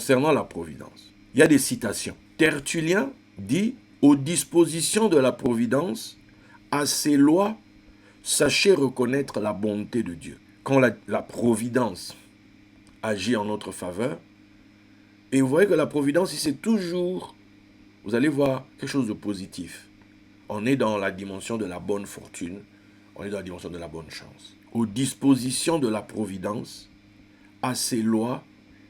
concernant la providence. Il y a des citations. Tertullien dit « Aux dispositions de la providence, à ses lois, sachez reconnaître la bonté de Dieu. » Quand la providence agit en notre faveur, et vous voyez que la providence, c'est toujours, vous allez voir, quelque chose de positif. On est dans la dimension de la bonne fortune, on est dans la dimension de la bonne chance. Aux dispositions de la providence, à ses lois,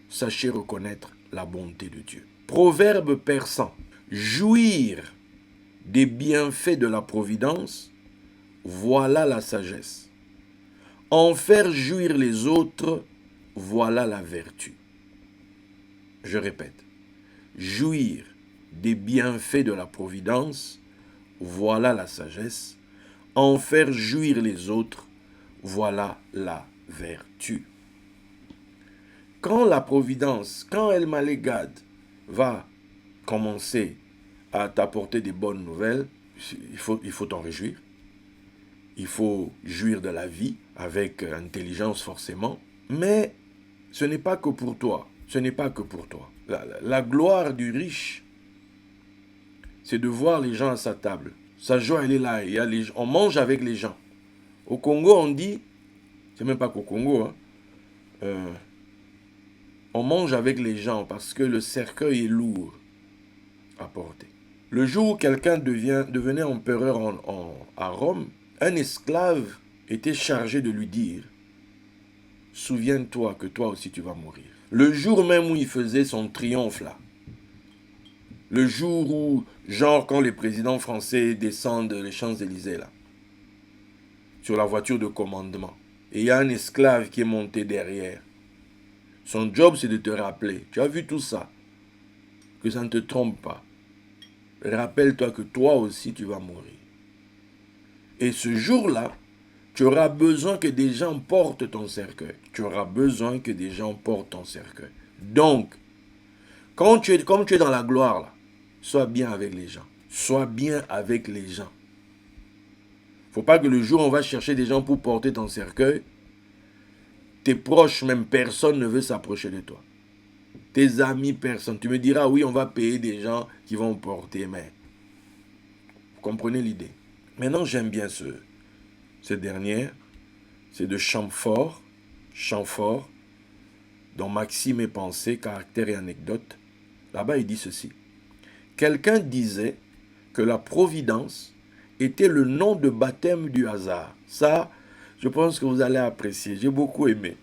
sachez reconnaître la bonté de Dieu. Proverbe persan. Jouir des bienfaits de la providence, voilà la sagesse. En faire jouir les autres, voilà la vertu. Je répète. Jouir des bienfaits de la providence, voilà la sagesse. En faire jouir les autres, voilà la vertu. Quand la providence, quand El Malégade va commencer à t'apporter des bonnes nouvelles, il faut t'en réjouir. Il faut jouir de la vie avec intelligence forcément. Mais ce n'est pas que pour toi. Ce n'est pas que pour toi. La gloire du riche, c'est de voir les gens à sa table. Sa joie, elle est là. On mange avec les gens. Au Congo, on dit, c'est même pas qu'au Congo, on mange avec les gens parce que le cercueil est lourd à porter. Le jour où quelqu'un devenait empereur à Rome, un esclave était chargé de lui dire « Souviens-toi que toi aussi tu vas mourir ». Le jour même où il faisait son triomphe là, le jour où, genre quand les présidents français descendent les Champs-Élysées là, sur la voiture de commandement, et il y a un esclave qui est monté derrière. Son job, c'est de te rappeler. Tu as vu tout ça? Que ça ne te trompe pas. Rappelle-toi que toi aussi, tu vas mourir. Et ce jour-là, tu auras besoin que des gens portent ton cercueil. Tu auras besoin que des gens portent ton cercueil. Donc, comme tu es dans la gloire, là, sois bien avec les gens. Sois bien avec les gens. Il ne faut pas que le jour où on va chercher des gens pour porter ton cercueil, tes proches, même personne ne veut s'approcher de toi. Tes amis, personne. Tu me diras, oui, on va payer des gens qui vont porter, mais vous comprenez l'idée. Maintenant, j'aime bien cette dernière. C'est de Chamfort, dont Maxime et pensée, caractère et anecdote. Là-bas, il dit ceci. Quelqu'un disait que la providence était le nom de baptême du hasard. Ça, je pense que vous allez apprécier. J'ai beaucoup aimé.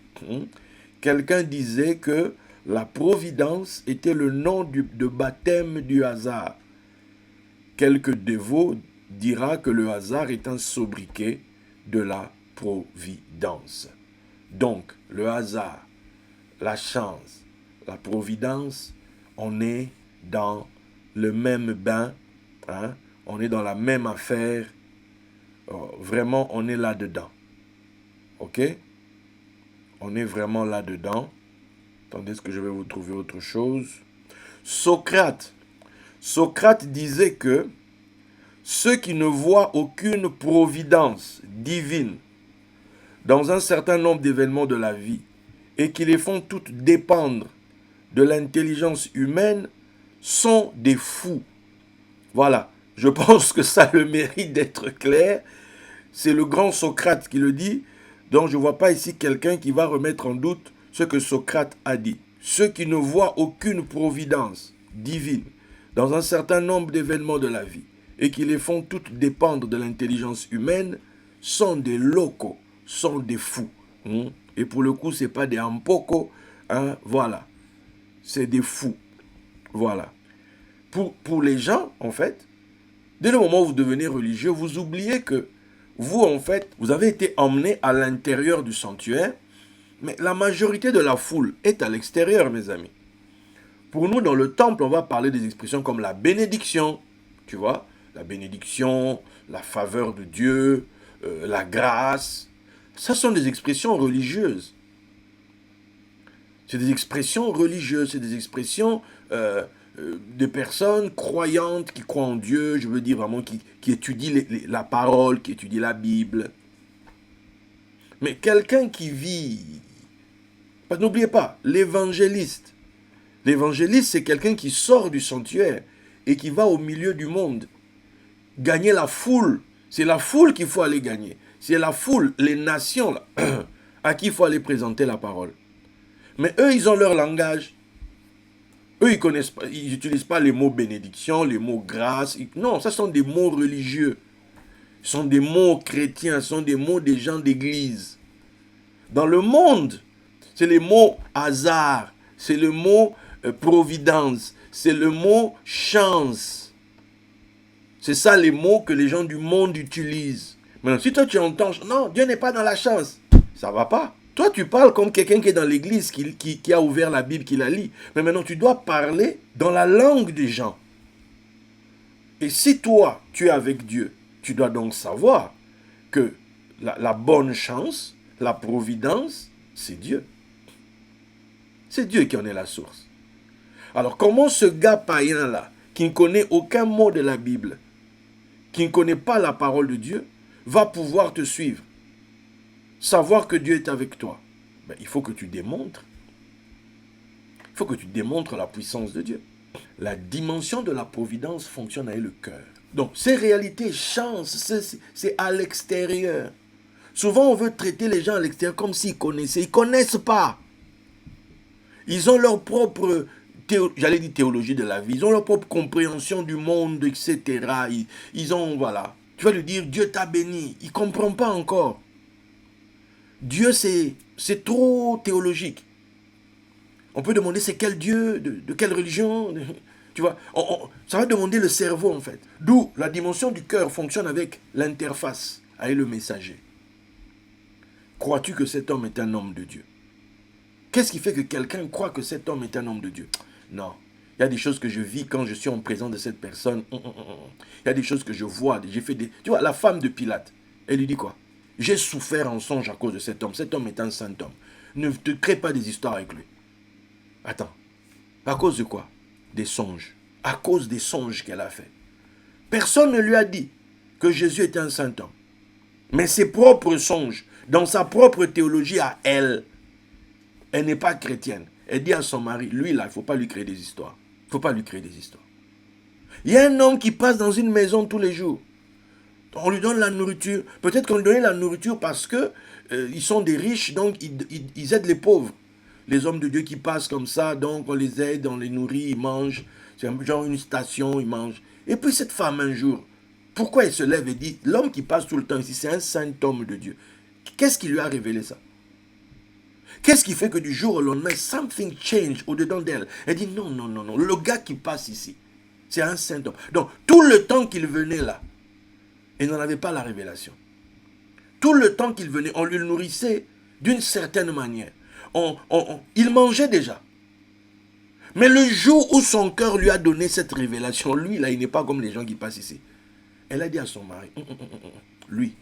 Quelqu'un disait que la providence était le nom de baptême du hasard. Quelque dévot dira que le hasard est un sobriquet de la providence. Donc, le hasard, la chance, la providence, on est dans le même bain, on est dans la même affaire. Vraiment, on est là-dedans. Ok? On est vraiment là-dedans. Attendez, est-ce que je vais vous trouver autre chose? Socrate disait que ceux qui ne voient aucune providence divine dans un certain nombre d'événements de la vie et qui les font toutes dépendre de l'intelligence humaine sont des fous. Voilà, je pense que ça a le mérite d'être clair. C'est le grand Socrate qui le dit, donc je ne vois pas ici quelqu'un qui va remettre en doute ce que Socrate a dit. Ceux qui ne voient aucune providence divine dans un certain nombre d'événements de la vie et qui les font toutes dépendre de l'intelligence humaine sont des locaux, sont des fous. Et pour le coup, ce n'est pas des ampoko, voilà. C'est des fous. Voilà. Pour les gens, en fait, dès le moment où vous devenez religieux, vous oubliez que vous, en fait, vous avez été emmené à l'intérieur du sanctuaire, mais la majorité de la foule est à l'extérieur, mes amis. Pour nous, dans le temple, on va parler des expressions comme la bénédiction, tu vois, la bénédiction, la faveur de Dieu, la grâce. Ça sont des expressions religieuses. C'est des expressions religieuses, c'est des expressions de personnes croyantes qui croient en Dieu, je veux dire vraiment qui étudient la parole, qui étudient la Bible. Mais quelqu'un qui vit, n'oubliez pas, l'évangéliste, L'évangéliste, c'est quelqu'un qui sort du sanctuaire et qui va au milieu du monde. Gagner la foule. C'est la foule qu'il faut aller gagner. C'est la foule, les nations, là, à qui il faut aller présenter la parole. Mais eux, ils ont leur langage. Eux, ils connaissent pas, ils n'utilisent pas les mots bénédiction, les mots grâce. Non, ça sont des mots religieux. Ce sont des mots chrétiens, ce sont des mots des gens d'église. Dans le monde, c'est les mots hasard, c'est le mot providence, c'est le mot chance. C'est ça les mots que les gens du monde utilisent. Maintenant, si toi tu entends, non, Dieu n'est pas dans la chance, ça va pas. Toi, tu parles comme quelqu'un qui est dans l'église, qui a ouvert la Bible, qui la lit. Mais maintenant, tu dois parler dans la langue des gens. Et si toi, tu es avec Dieu, tu dois donc savoir que la bonne chance, la providence, c'est Dieu. C'est Dieu qui en est la source. Alors, comment ce gars païen-là, qui ne connaît aucun mot de la Bible, qui ne connaît pas la parole de Dieu, va pouvoir te suivre? Savoir que Dieu est avec toi. Ben, il faut que tu démontres. Il faut que tu démontres la puissance de Dieu. La dimension de la providence fonctionne avec le cœur. Donc, ces réalités, chance, c'est à l'extérieur. Souvent, on veut traiter les gens à l'extérieur comme s'ils connaissaient. Ils ne connaissent pas. Ils ont leur propre, j'allais dire théologie de la vie. Ils ont leur propre compréhension du monde, etc. Ils ont, voilà. Tu vas lui dire, Dieu t'a béni. Il ne comprend pas encore. Dieu, c'est trop théologique. On peut demander c'est quel Dieu, de quelle religion, tu vois. Ça va demander le cerveau en fait. D'où la dimension du cœur fonctionne avec l'interface, avec le messager. Crois-tu que cet homme est un homme de Dieu? Qu'est-ce qui fait que quelqu'un croit que cet homme est un homme de Dieu? Non. Il y a des choses que je vis quand je suis en présence de cette personne. Il y a des choses que je vois. J'ai fait des... Tu vois, la femme de Pilate, elle lui dit quoi? J'ai souffert en songe à cause de cet homme. Cet homme est un saint homme. Ne te crée pas des histoires avec lui. Attends. À cause de quoi? Des songes. À cause des songes qu'elle a fait. Personne ne lui a dit que Jésus était un saint homme. Mais ses propres songes, dans sa propre théologie à elle, elle n'est pas chrétienne. Elle dit à son mari, lui là, il ne faut pas lui créer des histoires. Il ne faut pas lui créer des histoires. Il y a un homme qui passe dans une maison tous les jours. On lui donne la nourriture. Peut-être qu'on lui donnait la nourriture parce que ils sont des riches, donc ils aident les pauvres. Les hommes de Dieu qui passent comme ça, donc on les aide, on les nourrit, ils mangent. C'est genre une station, ils mangent. Et puis cette femme un jour, pourquoi elle se lève et dit, l'homme qui passe tout le temps ici, c'est un saint homme de Dieu. Qu'est-ce qui lui a révélé ça? Qu'est-ce qui fait que du jour au lendemain, something change au-dedans d'elle? Elle dit, non, non, non, non, le gars qui passe ici, c'est un saint homme. Donc, tout le temps qu'il venait là, elle n'en avait pas la révélation. Tout le temps qu'il venait, on lui le nourrissait d'une certaine manière. Il mangeait déjà. Mais le jour où son cœur lui a donné cette révélation, lui, là, il n'est pas comme les gens qui passent ici. Elle a dit à son mari, lui,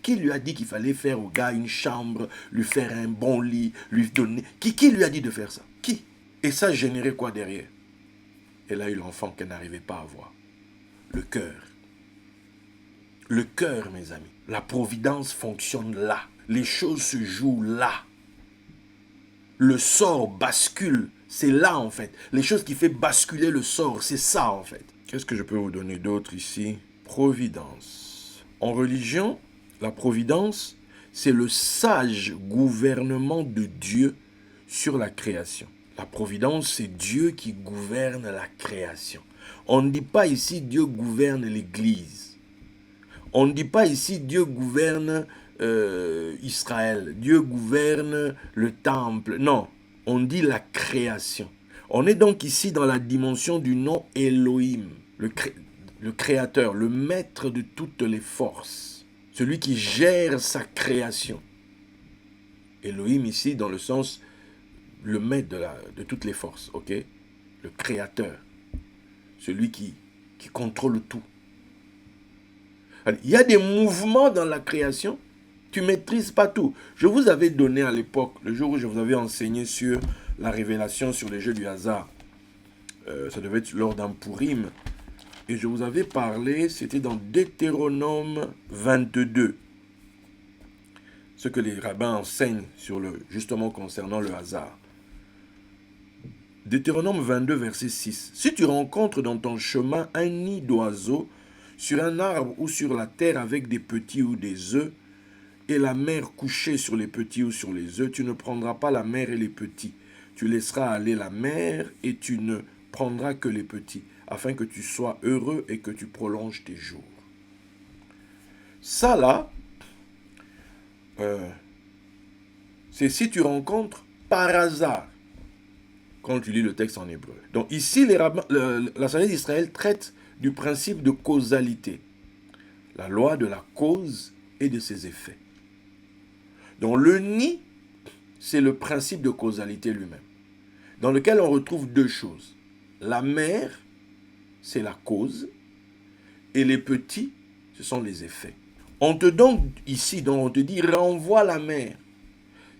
qui lui a dit qu'il fallait faire au gars une chambre, lui faire un bon lit, lui donner... Qui lui a dit de faire ça? Qui? Et ça générait quoi derrière? Elle a eu l'enfant qu'elle n'arrivait pas à avoir. Le cœur. Le cœur, mes amis. La providence fonctionne là. Les choses se jouent là. Le sort bascule. C'est là, en fait. Les choses qui font basculer le sort, c'est ça, en fait. Qu'est-ce que je peux vous donner d'autre ici? Providence. En religion, la providence, c'est le sage gouvernement de Dieu sur la création. La providence, c'est Dieu qui gouverne la création. On ne dit pas ici Dieu gouverne l'Église. On ne dit pas ici Dieu gouverne Israël. Dieu gouverne le temple. Non, on dit la création. On est donc ici dans la dimension du nom Elohim, le créateur, le maître de toutes les forces. Celui qui gère sa création. Elohim ici dans le sens, le maître de toutes les forces, ok? Le créateur. Celui qui contrôle tout. Alors, il y a des mouvements dans la création, tu ne maîtrises pas tout. Je vous avais donné à l'époque, le jour où je vous avais enseigné sur la révélation sur les jeux du hasard. Ça devait être lors d'un Pourim. Et je vous avais parlé, c'était dans Deutéronome 22. Ce que les rabbins enseignent sur justement concernant le hasard. Deutéronome 22, verset 6. Si tu rencontres dans ton chemin un nid d'oiseaux, sur un arbre ou sur la terre avec des petits ou des œufs, et la mère couchée sur les petits ou sur les œufs, tu ne prendras pas la mère et les petits. Tu laisseras aller la mère et tu ne prendras que les petits, afin que tu sois heureux et que tu prolonges tes jours. Ça là, c'est si tu rencontres par hasard, quand tu lis le texte en hébreu. Donc ici, l'Assemblée d'Israël traite du principe de causalité, la loi de la cause et de ses effets. Donc le nid, c'est le principe de causalité lui-même, dans lequel on retrouve deux choses. La mère, c'est la cause, et les petits, ce sont les effets. On te donne ici, donc on te dit, renvoie la mère,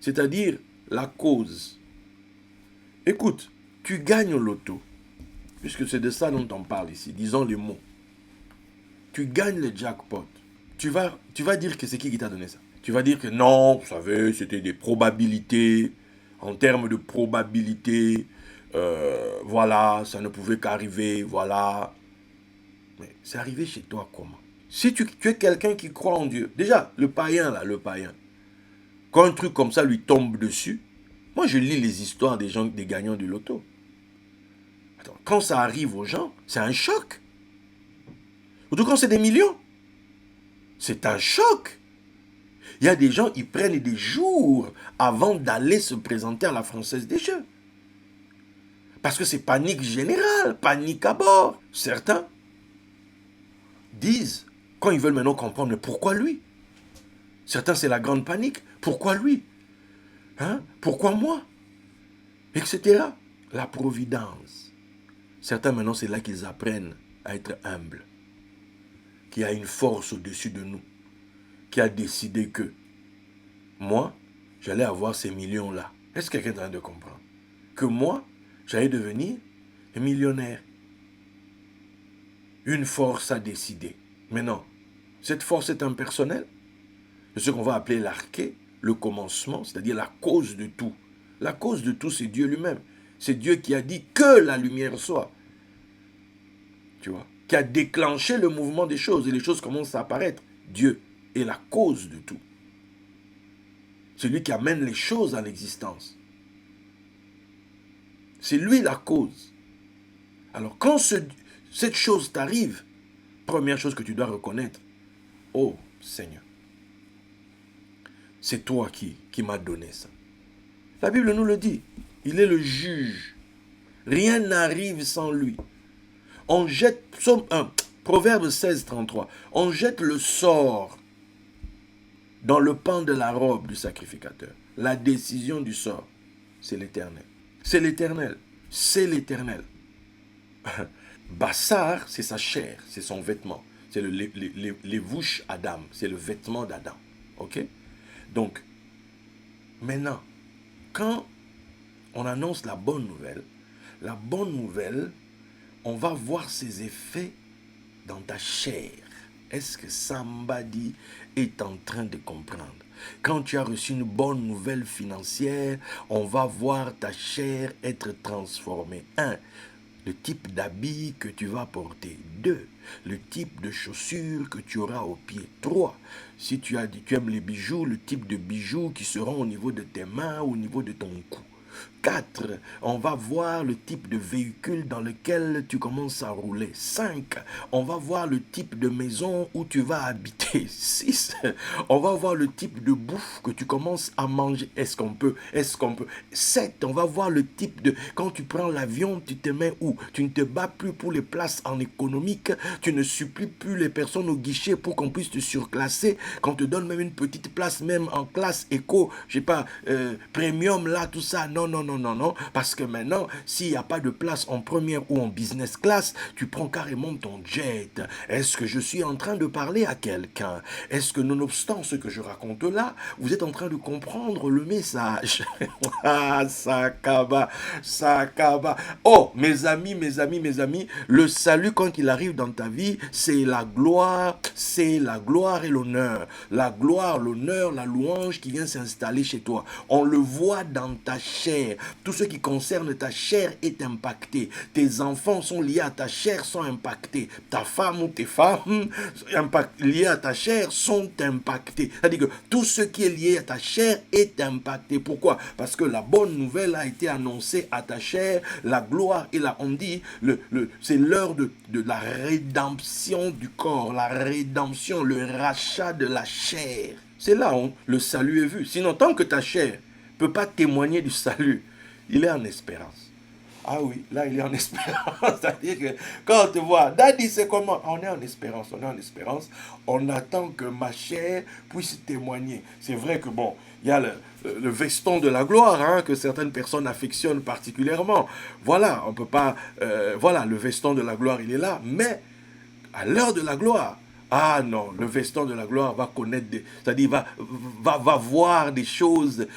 c'est-à-dire la cause. Écoute, tu gagnes au loto, puisque c'est de ça dont on parle ici, disons les mots. Tu gagnes le jackpot. Tu vas dire que c'est qui t'a donné ça? Tu vas dire que non, vous savez, c'était des probabilités. En termes de probabilité, voilà, ça ne pouvait qu'arriver, voilà. Mais c'est arrivé chez toi comment? Si tu es quelqu'un qui croit en Dieu, déjà, le païen, quand un truc comme ça lui tombe dessus, moi je lis les histoires des gens, des gagnants du loto. Attends, quand ça arrive aux gens, c'est un choc. Surtout quand c'est des millions. C'est un choc. Il y a des gens, ils prennent des jours avant d'aller se présenter à la Française des Jeux. Parce que c'est panique générale, panique à bord. Certains disent, quand ils veulent maintenant comprendre, mais pourquoi lui? Certains, c'est la grande panique. Pourquoi lui? Hein? Pourquoi moi? Etc. La providence. Certains, maintenant, c'est là qu'ils apprennent à être humbles. Qu'il y a une force au-dessus de nous. Qui a décidé que moi, j'allais avoir ces millions-là. Est-ce que quelqu'un est en train de comprendre? Que moi, j'allais devenir un millionnaire. Une force a décidé. Mais non, cette force est impersonnelle. C'est ce qu'on va appeler l'arché, le commencement, c'est-à-dire la cause de tout. La cause de tout, c'est Dieu lui-même. C'est Dieu qui a dit que la lumière soit. Tu vois? Qui a déclenché le mouvement des choses. Et les choses commencent à apparaître. Dieu est la cause de tout. C'est lui qui amène les choses à l'existence. C'est lui la cause. Alors quand cette chose t'arrive, première chose que tu dois reconnaître, oh Seigneur, c'est toi qui m'as donné ça. La Bible nous le dit, il est le juge. Rien n'arrive sans lui. On jette, psaume 1, Proverbe 16, 33, on jette le sort dans le pan de la robe du sacrificateur. La décision du sort, c'est l'Éternel. C'est l'Éternel. C'est l'Éternel. Bassar, c'est sa chair, c'est son vêtement. C'est les vouches Adam, c'est le vêtement d'Adam. Ok? Donc, maintenant, quand on annonce la bonne nouvelle, on va voir ses effets dans ta chair. Est-ce que somebody est en train de comprendre? Quand tu as reçu une bonne nouvelle financière, on va voir ta chair être transformée. 1. Le type d'habit que tu vas porter. 2. Le type de chaussures que tu auras aux pieds. 3. Si tu aimes les bijoux, le type de bijoux qui seront au niveau de tes mains ou au niveau de ton cou. 4. On va voir le type de véhicule dans lequel tu commences à rouler. 5. On va voir le type de maison où tu vas habiter. 6. On va voir le type de bouffe que tu commences à manger. Est-ce qu'on peut? 7. On va voir le type de... Quand tu prends l'avion, tu te mets où? Tu ne te bats plus pour les places en économique. Tu ne supplies plus les personnes au guichet pour qu'on puisse te surclasser. Qu'on te donne même une petite place, même en classe éco, je sais pas, premium là, tout ça. Non. Parce que maintenant, s'il n'y a pas de place en première ou en business class, tu prends carrément ton jet. Est-ce que je suis en train de parler à quelqu'un? Est-ce que nonobstant ce que je raconte là, vous êtes en train de comprendre le message? Ah, Sakaba. Oh, mes amis, le salut quand il arrive dans ta vie, c'est la gloire et l'honneur. La gloire, l'honneur, la louange qui vient s'installer chez toi. On le voit dans ta chair. Tout ce qui concerne ta chair est impacté. Tes enfants sont liés à ta chair, sont impactés. Ta femme ou tes femmes liées à ta chair sont impactés. C'est-à-dire que tout ce qui est lié à ta chair est impacté. Pourquoi? Parce que la bonne nouvelle a été annoncée à ta chair, la gloire et on dit, c'est l'heure de la rédemption du corps, la rédemption, le rachat de la chair. C'est là où le salut est vu. Sinon, tant que ta chair ne peut pas témoigner du salut, il est en espérance. Ah oui, là il est en espérance. C'est-à-dire que quand on te voit, Daddy c'est comment? On est en espérance, on est en espérance. On attend que ma chair puisse témoigner. C'est vrai que bon, il y a le veston de la gloire hein, que certaines personnes affectionnent particulièrement. Voilà, on peut pas... voilà, le veston de la gloire il est là, mais à l'heure de la gloire, ah non, le veston de la gloire va connaître, c'est-à-dire va voir des choses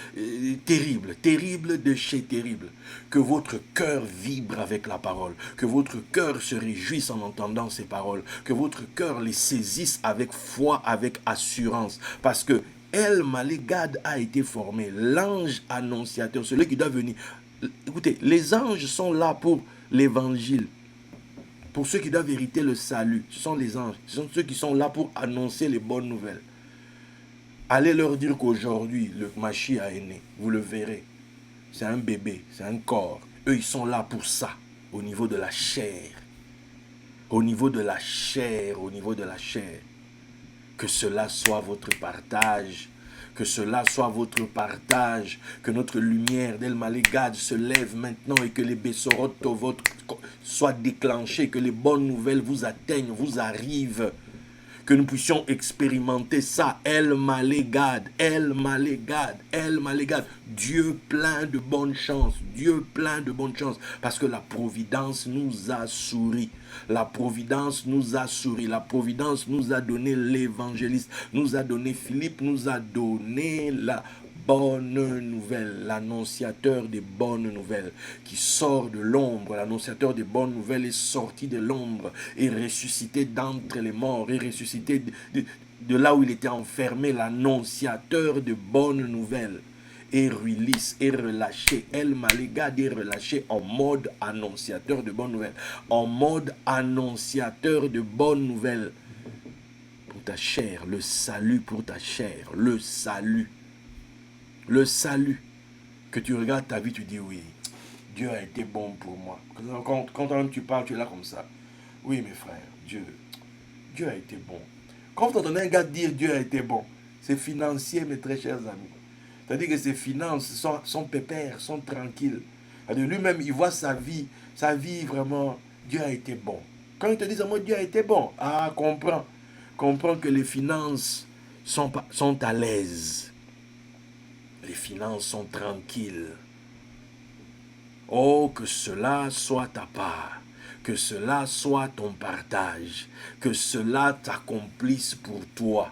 terribles, terribles de chez terribles. Que votre cœur vibre avec la parole, que votre cœur se réjouisse en entendant ces paroles, que votre cœur les saisisse avec foi, avec assurance, parce que El Malégade a été formé, l'ange annonciateur, celui qui doit venir. Écoutez, les anges sont là pour l'évangile. Pour ceux qui doivent hériter le salut, ce sont les anges. Ce sont ceux qui sont là pour annoncer les bonnes nouvelles. Allez leur dire qu'aujourd'hui, le Mashiach est né. Vous le verrez. C'est un bébé, c'est un corps. Eux, ils sont là pour ça, au niveau de la chair. Au niveau de la chair, au niveau de la chair. Que cela soit votre partage. Que cela soit votre partage. Que notre lumière d'El Malégade se lève maintenant et que les Bessorot Tovot soient déclenchés. Que les bonnes nouvelles vous atteignent, vous arrivent. Que nous puissions expérimenter ça. El Malégade, El Malégade, El Malégade. Dieu plein de bonnes chances. Dieu plein de bonnes chances. Parce que la providence nous a souri. La providence nous a souri. La providence nous a donné l'évangéliste. Nous a donné Philippe. Nous a donné la bonne nouvelle, l'annonciateur des bonnes nouvelles qui sort de l'ombre. L'annonciateur des bonnes nouvelles est sorti de l'ombre et ressuscité d'entre les morts, et ressuscité de là où il était enfermé. L'annonciateur de bonnes nouvelles est release, est relâché. El Malégade est relâché en mode annonciateur de bonnes nouvelles. En mode annonciateur de bonnes nouvelles. Pour ta chair, le salut pour ta chair, le salut. Le salut, que tu regardes ta vie, tu dis oui, Dieu a été bon pour moi. Quand tu parles, tu es là comme ça. Oui, mes frères, Dieu a été bon. Quand tu entends un gars dire Dieu a été bon, c'est financier, mes très chers amis. C'est-à-dire que ses finances sont pépères, sont tranquilles. Lui-même, il voit sa vie vraiment, Dieu a été bon. Quand il te dit, moi, Dieu a été bon, ah, comprends que les finances sont à l'aise. Les finances sont tranquilles. Oh, que cela soit ta part, que cela soit ton partage, que cela t'accomplisse pour toi.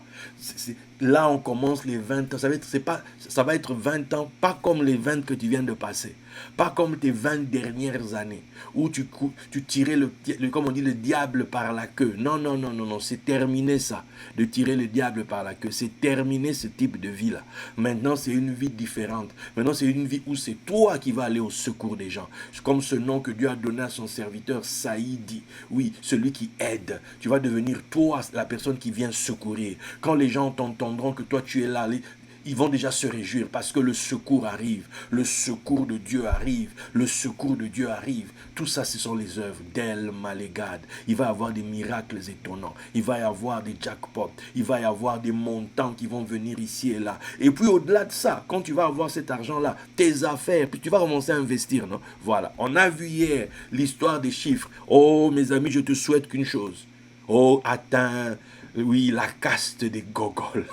Là, on commence les 20 ans. Ça va être 20 ans, pas comme les 20 que tu viens de passer. Pas comme tes 20 dernières années, où tu tirais comme on dit, le diable par la queue. Non, non, non, non, non, c'est terminé ça, de tirer le diable par la queue. C'est terminé ce type de vie-là. Maintenant, c'est une vie différente. Maintenant, c'est une vie où c'est toi qui vas aller au secours des gens. Comme ce nom que Dieu a donné à son serviteur, Saïdi. Oui, celui qui aide. Tu vas devenir toi, la personne qui vient secourir. Quand les gens t'entendront que toi, tu es là, ils vont déjà se réjouir parce que le secours arrive. Le secours de Dieu arrive. Le secours de Dieu arrive. Tout ça, ce sont les œuvres d'El Malégade. Il va y avoir des miracles étonnants. Il va y avoir des jackpots. Il va y avoir des montants qui vont venir ici et là. Et puis au-delà de ça, quand tu vas avoir cet argent-là, tes affaires, puis tu vas commencer à investir, non? Voilà. On a vu hier l'histoire des chiffres. Oh, mes amis, je te souhaite qu'une chose. Oh, atteins, oui, la caste des gogoles.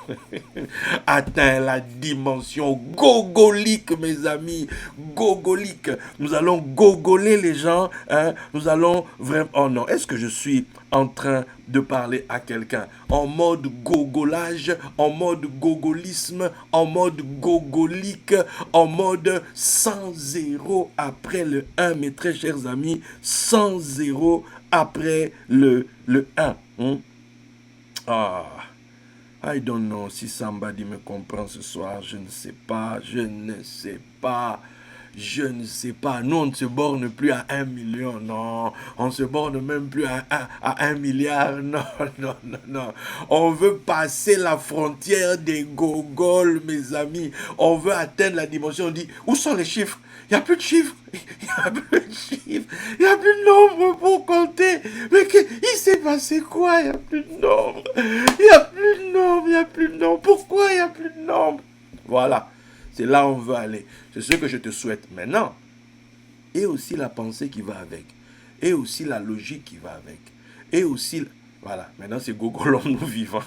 Atteins la dimension gogolique, mes amis. Gogolique. Nous allons gogoler les gens. Hein? Nous allons vraiment... Oh non, est-ce que je suis en train de parler à quelqu'un en mode gogolage, en mode gogolisme, en mode gogolique, en mode 100 après le 1, mes très chers amis, 100 après le 1. Ah, I don't know si somebody me comprend ce soir, je ne sais pas, Je ne sais pas. Nous, on ne se borne plus à 1 million. Non. On ne se borne même plus à 1 milliard. Non, non, non, non. On veut passer la frontière des gogoles, mes amis. On veut atteindre la dimension. On dit, où sont les chiffres? Il n'y a plus de chiffres. Il n'y a plus de chiffres. Il n'y a plus de nombre pour compter. Mais il s'est passé quoi? Il n'y a plus de nombre. Il n'y a plus de nombre. Il n'y a plus de nombre. Pourquoi il n'y a plus de nombre? Voilà. C'est là où on veut aller. C'est ce que je te souhaite maintenant. Et aussi la pensée qui va avec. Et aussi la logique qui va avec. Et aussi... Voilà. Maintenant, c'est Gogol en nous vivant.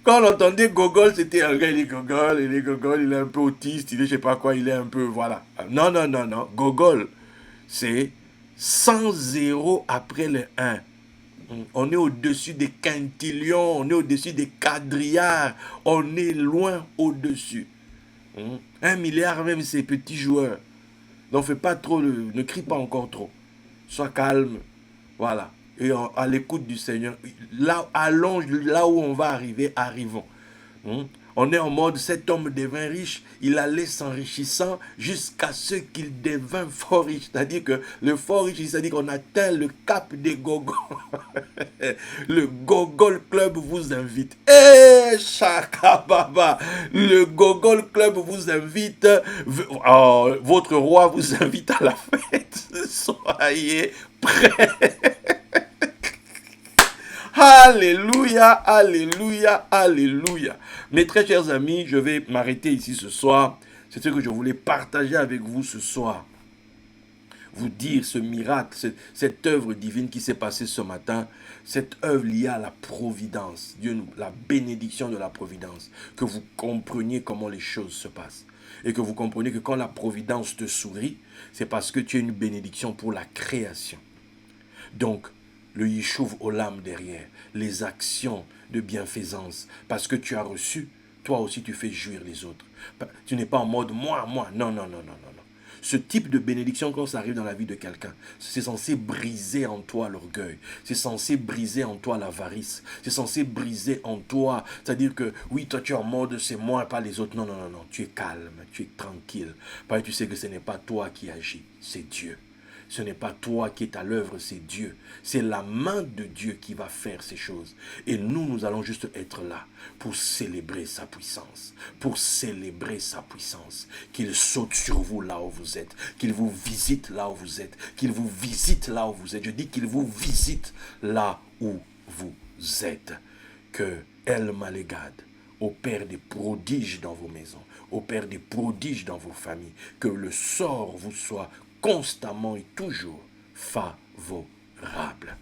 Quand on entendait Gogol, c'était un gars, il est Gogol, il est un peu autiste, il est je sais pas quoi, il est un peu... Voilà. Non, non, non, non. Gogol, c'est 100 zéros après le 1. On est au-dessus des quintillions, on est au-dessus des quadrillards, on est loin au-dessus. 1 milliard même, c'est petits joueurs. Donc fais pas trop, ne crie pas encore trop. Sois calme, voilà. Et à l'écoute du Seigneur. Là, allons là où on va arriver, arrivons. On est en mode, cet homme devint riche, il allait s'enrichissant jusqu'à ce qu'il devint fort riche. C'est-à-dire que le fort riche, c'est-à-dire qu'on atteint le cap des Gogol. Le Gogol Club vous invite. Eh, Chakababa, le Gogol Club vous invite. Votre roi vous invite à la fête. Soyez prêts. Alléluia, alléluia, alléluia. Mes très chers amis, je vais m'arrêter ici ce soir. C'est ce que je voulais partager avec vous ce soir. Vous dire ce miracle, cette œuvre divine qui s'est passée ce matin, cette œuvre liée à la providence, Dieu, la bénédiction de la providence, que vous compreniez comment les choses se passent. Et que vous compreniez que quand la providence te sourit, c'est parce que tu es une bénédiction pour la création. Donc, le Yishuv Olam derrière, les actions de bienfaisance, parce que tu as reçu, toi aussi tu fais jouir les autres. Tu n'es pas en mode moi, non, non, non, non, non, non. Ce type de bénédiction, quand ça arrive dans la vie de quelqu'un, c'est censé briser en toi l'orgueil, c'est censé briser en toi l'avarice, c'est censé briser en toi, c'est-à-dire que oui, toi tu es en mode c'est moi, pas les autres. Non, non, non, non, tu es calme, tu es tranquille, parce que tu sais que ce n'est pas toi qui agis, c'est Dieu. Ce n'est pas toi qui es à l'œuvre, c'est Dieu. C'est la main de Dieu qui va faire ces choses. Et nous, nous allons juste être là pour célébrer sa puissance. Pour célébrer sa puissance. Qu'il saute sur vous là où vous êtes. Qu'il vous visite là où vous êtes. Qu'il vous visite là où vous êtes. Je dis qu'il vous visite là où vous êtes. Que El Malégade opère des prodiges dans vos maisons. Opère des prodiges dans vos familles. Que le sort vous soit constamment et toujours favorable.